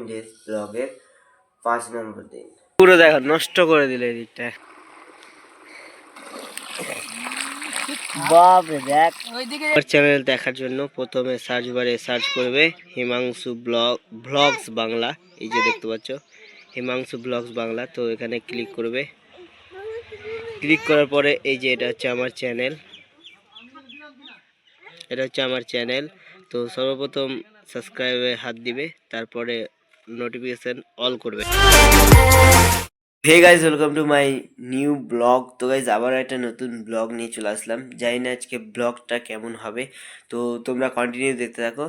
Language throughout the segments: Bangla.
ডেজ ব্লগের 5 নম্বর দিন। পুরো দেখো নষ্ট করে দিলে এদিকটা। বাপরে দেখ। আমার চ্যানেল দেখার জন্য প্রথমে সার্চ বারে সার্চ করবে হিমাংশু ব্লগস বাংলা। এই যে দেখতে পাচ্ছ হিমাংশু ব্লগস বাংলা, তো এখানে ক্লিক করবে। ক্লিক করার পরে এই যে এটা হচ্ছে আমার চ্যানেল, এটা হচ্ছে আমার চ্যানেল। তো সর্বপ্রথম সাবস্ক্রাইবে হাত দিবে, তারপরে নোটিফিকেশন অল করবে। Hey guys, welcome to my new blog. তো গাইজ আবার একটা নতুন ব্লগ নিয়ে চলে আসলাম। জানি না আজকে ব্লগটা কেমন হবে, তো তোমরা কন্টিনিউ দেখতে থাকো।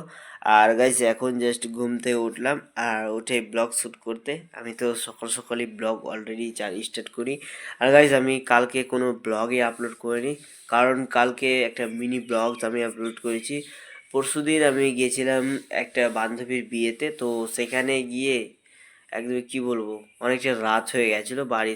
আর গাইজ এখন জাস্ট ঘুম থেকে উঠলাম, আর উঠে ব্লগ শ্যুট করতে। আমি তো সকাল সকালই ব্লগ অলরেডি স্টার্ট করি। আর গাইজ আমি কালকে কোনো ব্লগে আপলোড করিনি, কারণ কালকে একটা মিনি ব্লগ আমি আপলোড করেছি। পরশুদিন আমি গিয়েছিলাম একটা বান্ধবীর বিয়েতে, তো সেখানে গিয়ে একদম কি বলবো, অনেকটা রাত হয়ে গেছিলো বাড়ি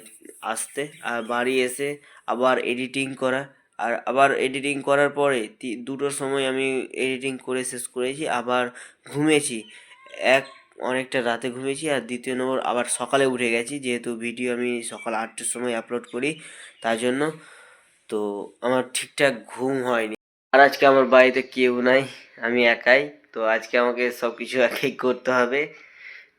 আসতে। আর বাড়ি এসে আবার এডিটিং করা, আর আবার এডিটিং করার পরে 2টোর সময় আমি এডিটিং করে শেষ করেছি। আবার ঘুমিয়েছি, অনেকটা রাতে ঘুমিয়েছি। আর দ্বিতীয় নম্বর আবার সকালে উঠে গেছি, যেহেতু ভিডিও আমি সকাল 8টার সময় আপলোড করি, তার জন্য তো আমার ঠিকঠাক ঘুম হয়নি। আর আজকে আমার বাড়িতে কেউ নাই, আমি একাই। তো আজকে আমাকে সব কিছু একাই করতে হবে।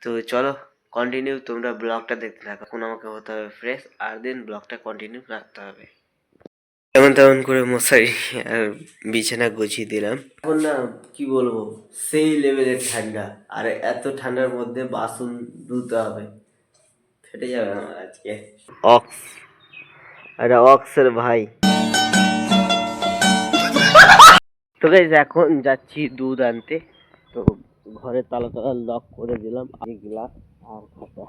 তো চলো কন্টিনিউ তোমরা ব্লগটা দেখতে থাকো। এখন আমাকে হতে হবে ফ্রেশ, আর দেন ব্লগটা কন্টিনিউ রাখতে হবে। তেমন তেমন করে মশারি আর বিছানা গুছিয়ে দিলাম। এখন না কি বলবো, সেই লেভেলের ঠান্ডা। আর এত ঠান্ডার মধ্যে বাসন ধুতে হবে, ফেটে যাবে আমার আজকে। অক্স, আরে অক্সের ভাই। তো গাইস এখন যাচ্ছি দুধ আনতে। তো ঘরের তালা লক করে দিলাম, গ্লাস আর খাতা।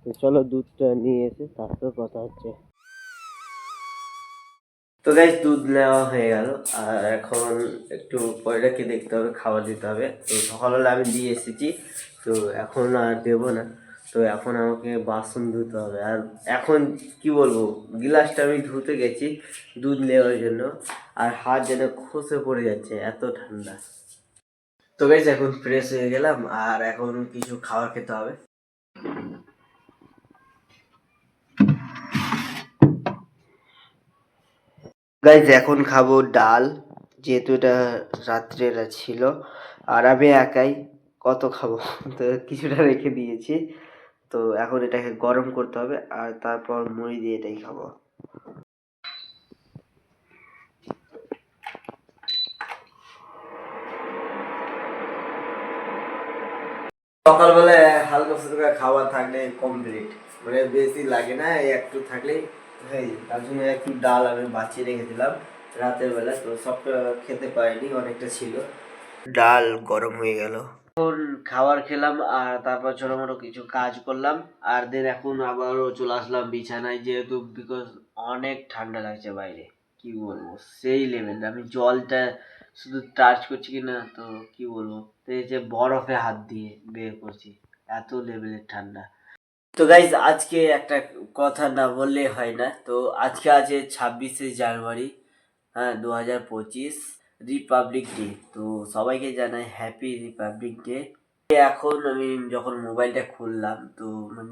তো চলো দুধটা নিয়ে এসে তারপর কথা হচ্ছে। তো গাইস দুধ নেওয়া হয়ে গেল, আর এখন একটু পয়টাকে দেখতে হবে, খাবার দিতে হবে। তো সকালবেলা আমি দিয়ে এসেছি, তো এখন আর দেবো না। তো এখন আমাকে বাসন ধুতে হবে। আর এখন কি বলবো, গিলাসটা আমি ধুতে গেছি দুধ নেওয়ার জন্য, আর হাত যেন খসে পড়ে যাচ্ছে, এত ঠান্ডা। তো গাইস এখন ফ্রেশ হয়ে গেলাম, আর এখন কিছু খাবার খেতে হবে। গাইজ এখন খাবো ডাল, যেহেতু এটা রাত্রের ছিল, আর আমি একাই কত খাবো, তো কিছুটা রেখে দিয়েছি। তো এখন এটাকে গরম করতে হবে, আর তারপর মুড়ি দিয়ে এটাই খাবো। সকালবেলায় হালকা ফুলকা খাবার থাকলে কমপ্লিট, মানে বেশি লাগে না, একটু থাকলেই হয়ে যায়। তার জন্য একটু ডাল আমি বাঁচিয়ে রেখেছিলাম রাতের বেলা, তো সবটা খেতে পারিনি, অনেকটা ছিল। ডাল গরম হয়ে গেল, এখন খাবার খেলাম, আর তারপর ছোট মোটো কিছু কাজ করলাম। আর দেন এখন আবারও চলে আসলাম বিছানায়, যেহেতু বিকজ অনেক ঠান্ডা লাগছে বাইরে, কি বলবো সেই লেভেল। আমি জলটা শুধু টাচ করছি কিনা, তো কি বলবো, তো এই যে বরফে হাত দিয়ে বের করছি, এত লেভেলের ঠান্ডা। তো গাইজ আজকে একটা কথা না বললে হয় না। তো আজকে আছে 26শে জানুয়ারি, হ্যাঁ 2025, রিপাবলিক ডে। তো সবাইকে জানাই হ্যাপি রিপাবলিক ডে। এখন আমি যখন মোবাইলটা খুললাম, তো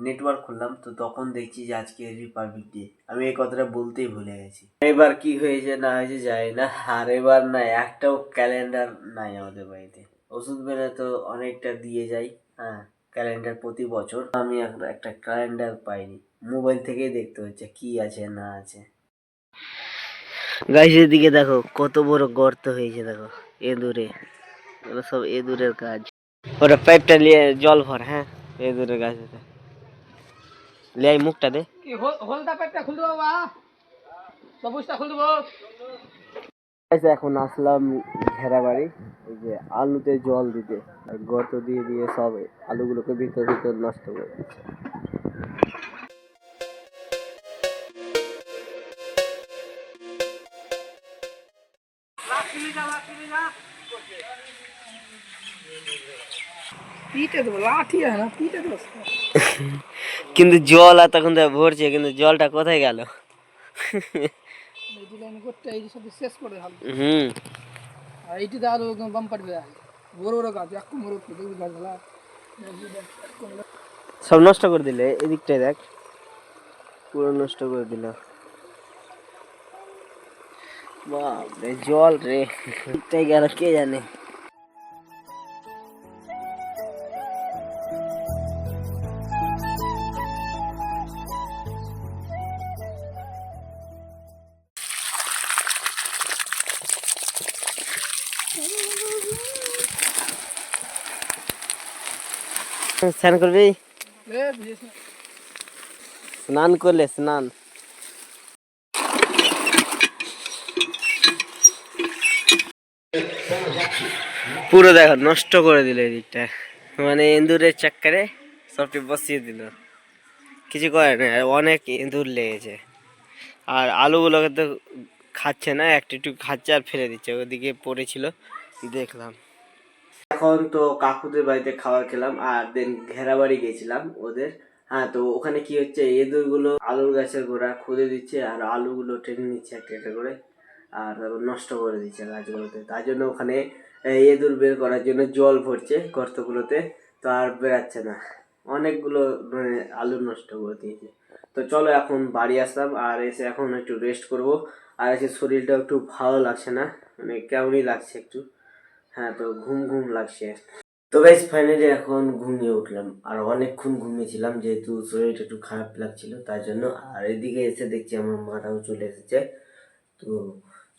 নেটওয়ার্ক খুললাম, তো তখন দেখছি যে আজকে রিপাবলিক ডে। আমি এই কথাটা বলতেই ভুলে গেছি। এবার কি হয়েছে না হয়েছে যায় না, আর এবার না একটাও ক্যালেন্ডার নাই আমাদের বাড়িতে। ওষুধ বেলা তো অনেকটা দিয়ে যাই, হ্যাঁ ক্যালেন্ডার প্রতি বছর, আমি একটা ক্যালেন্ডার পাইনি। মোবাইল থেকেই দেখতে হচ্ছে কি আছে না আছে। গাইসের দিকে দেখো কত বড় গর্ত হয়েছে, দেখো এদুরে, ওরা সব এদুরের কাজ। ওরা পাইপটা নিয়ে জল ভর, হ্যাঁ এদুরের গাছ লে মুখটা দে, হোলটা পাইপটা খুলে দেবো বাবা, সবুজটা খুলে দেবো। এখন আসলাম ঘেরা বাড়ি, এই যে আলুতে জল দিতে, গর্ত দিয়ে দিয়ে সব আলুগুলোকে ভিতর ভিতর নষ্ট করে দিচ্ছে। কিন্তু জল আর তখন ভরছে, কিন্তু জলটা কোথায় গেল? সব নষ্ট করে দিলে, এদিকটাই দেখ পুরো নষ্ট করে দিল। বাপরে জল রে, এটাই গেল কে জানে। স্নান করবি? স্নান করলে স্নান পুরো দেখো নষ্ট করে দিল এদিকটা, মানে ইঁদুরের চক্করে সবটি বসিয়ে দিল, কিছু করে না, অনেক ইঁদুর লেগেছে। আর আলুগুলোকে তো খাচ্ছে না, একটু একটু খাচ্ছে আর ফেলে দিচ্ছে, ওদিকে পড়েছিল দেখলাম। এখন তো কাকুদের বাড়িতে খাবার খেলাম আর দেন ঘেরাবাড়ি গেছিলাম ওদের। হ্যাঁ, তো ওখানে কি হচ্ছে, এঁদুরগুলো আলুর গাছের গোড়া খুদে দিচ্ছে আর আলুগুলো টেনে নিচ্ছে একটা একটা করে, আর তারপর নষ্ট করে দিচ্ছে গাছগুলোতে। তার জন্য ওখানে এঁদুর বের করার জন্য জল ভরছে গর্তগুলোতে, তো আর বেরাচ্ছে না, অনেকগুলো মানে আলু নষ্ট করে দিয়েছে। তো চলো এখন বাড়ি আসলাম, আর এসে এখন একটু রেস্ট করব। আর এসে শরীরটা একটু ভালো লাগছে না, মানে কেমনই লাগছে একটু। হ্যাঁ, তো ঘুম ঘুম লাগছে। তো গাইস ফাইনালি এখন ঘুমিয়ে উঠলাম, আর অনেকক্ষণ ঘুমিয়েছিলাম যেহেতু শরীরটা একটু খারাপ লাগছিল তার জন্য। আর এদিকে এসে দেখছি আমার মাটাও চলে এসেছে। তো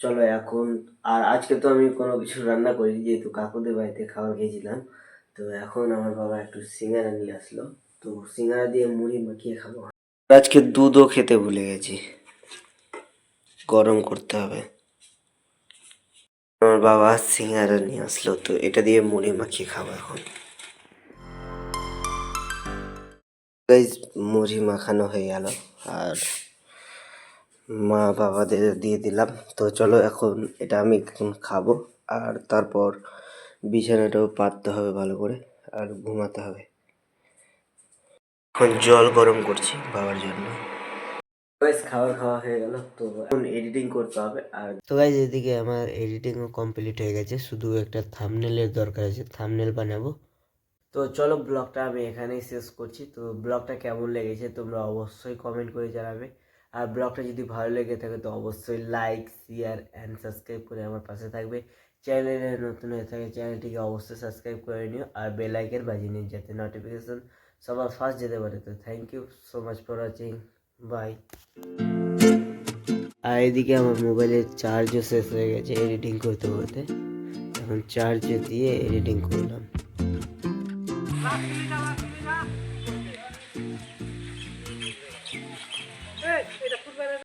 চলো এখন, আর আজকে তো আমি কোনো কিছু রান্না করিনি যেহেতু কাকুদের বাড়িতে খাবার খেয়েছিলাম। তো এখন আমার বাবা একটু সিঙ্গারা নিয়ে আসলো, তো সিঙ্গারা দিয়ে মুড়ি মাখিয়ে খাবো। আজকে দুধও খেতে ভুলে গেছি, গরম করতে হবে। আমার বাবা সিঙ্গারা নিয়ে আসলো, তো এটা দিয়ে মুড়ি মাখিয়ে খাবো এখন। গাইস মুড়ি মাখানো হয়ে গেল আর মা বাবাদের দিয়ে দিলাম। তো চলো এখন এটা আমি এখন খাবো, আর তারপর বিছানাটাও পাততে হবে ভালো করে আর ঘুমাতে হবে। এখন জল গরম করছি বাবার জন্য। গাইস খাবার খাওয়া হয়ে গেল, তো এখন এডিটিং করতে হবে। আর তো গাইস এদিকে আমার এডিটিংও কমপ্লিট হয়ে গেছে, শুধু একটা থাম্বনেলের দরকার আছে, থাম্বনেল বানাবো। তো চলো ব্লগটা আমি এখানেই শেষ করছি। তো ব্লগটা কেমন লেগেছে তোমরা অবশ্যই কমেন্ট করে জানাবে, আর ব্লগটা যদি ভালো লেগে থাকে তো অবশ্যই লাইক শেয়ার অ্যান্ড সাবস্ক্রাইব করে আমার পাশে থাকবে। চ্যানেলে নতুন হয়ে থাকে চ্যানেলটিকে অবশ্যই সাবস্ক্রাইব করে নিও, আর বেল আইকন বাজিয়ে নিও যাতে নোটিফিকেশন সবার ফার্স্ট যেতে পারে। তো thank you so much for watching, bye. আর এদিকে আমার মোবাইলের চার্জও শেষ হয়ে গেছে এডিটিং করতে করতে, এখন চার্জ দিয়ে এডিটিং করলাম।